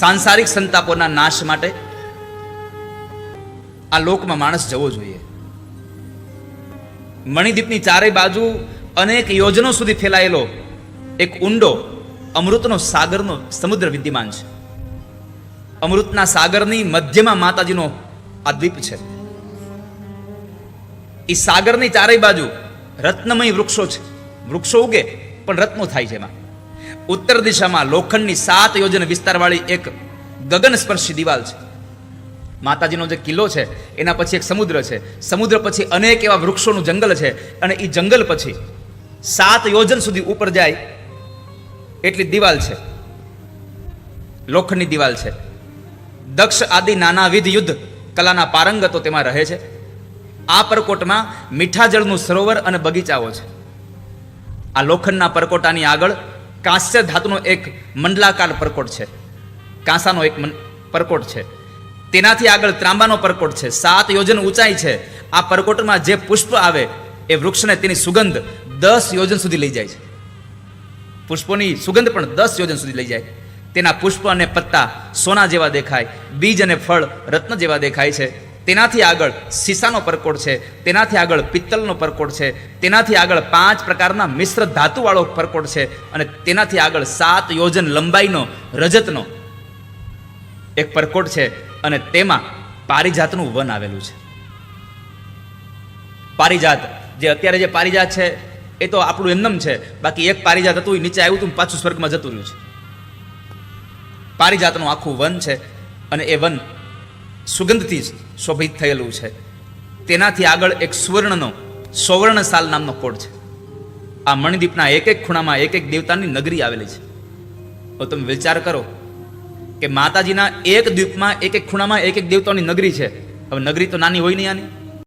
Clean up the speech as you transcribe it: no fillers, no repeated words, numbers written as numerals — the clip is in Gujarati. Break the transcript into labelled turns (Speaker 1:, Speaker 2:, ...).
Speaker 1: સાંસારિક સંતાપોના નાશ માટે આ લોકમાં માણસ જવો જોઈએ. મણિદ્વીપની ચારેય બાજુ અનેક યોજનો સુધી ફેલાયેલો એક ઊંડો અમૃતનો સાગરનો સમુદ્ર વિદ્યમાન છે. અમૃતના સાગરની મધ્યમાં માતાજીનો આ દ્વીપ છે. એ સાગરની ચારેય બાજુ રત્નમય વૃક્ષો છે. વૃક્ષો ઉગે પણ રત્નો થાય છે. એમાં ઉત્તર દિશામાં લોખંડની 7 યોજન વિસ્તારવાળી એક ગગન સ્પર્શી દિવાલ છે. માતાજીનો જે કિલ્લો છે એના પછી એક સમુદ્ર છે. સમુદ્ર પછી અનેક એવા વૃક્ષોનું જંગલ છે અને એ જંગલ પછી 7 યોજન સુધી ઉપર જાય એટલી દિવાલ છે. લોખંડની દિવાલ છે. દક્ષ આદિ નાનાવિધ યુદ્ધ કલાના પારંગતો તેમાં રહે છે. આ પરકોટમાં મીઠા જળનું સરોવર અને બગીચાઓ છે. આ લોખંડના પરકોટાની આગળ કાંસ્ય ધાતુનો એક મંડલાકાર પરકોટ છે. કાંસાનો એક પરકોટ છે. તેનાથી આગળ ત્રાંબાનો પરકોટ છે. 7 યોજન ઊંચાઈ છે. આ પરકોટમાં જે પુષ્પ આવે એ વૃક્ષને તેની સુગંધ 10 યોજન સુધી લઈ જાય છે. પુષ્પોની સુગંધ પણ 10 યોજન સુધી લઈ જાય. તેના પુષ્પ અને પત્તા સોના જેવા દેખાય, બીજ અને ફળ રત્ન જેવા દેખાય છે. તેનાથી આગળ સીસાનો પરકોટ છે. તેનાથી આગળ પિત્તલનો પરકોટ છે. તેનાથી આગળ 5 પ્રકારના મિશ્ર ધાતુવાળો પરકોટ છે. અને તેનાથી આગળ 7 યોજન લંબાઈનો રજતનો એક પરકોટ છે. અને તેમાં પારિજાતનું વન આવેલું છે. પારિજાત જે અત્યારે જે પારિજાત છે એ તો આપણું એમનેમ છે. બાકી એક પારિજાત હતું નીચે આવ્યું હતું પાછું સ્વર્ગમાં જતું રહ્યું છે. પારિજાતનું આખું વન છે અને એ વન સુગંધથી જ શોભિત થયેલું છે. તેનાથી આગળ એક સુવર્ણસાલ નામનો કોડ છે. આ મણિદ્વીપના એક એક ખૂણામાં એક એક દેવતાની નગરી આવેલી છે. હવે તમે વિચાર કરો કે માતાજીના એક દ્વીપમાં એક એક ખૂણામાં એક એક દેવતાની નગરી છે. હવે નગરી તો નાની હોય નહીં આની.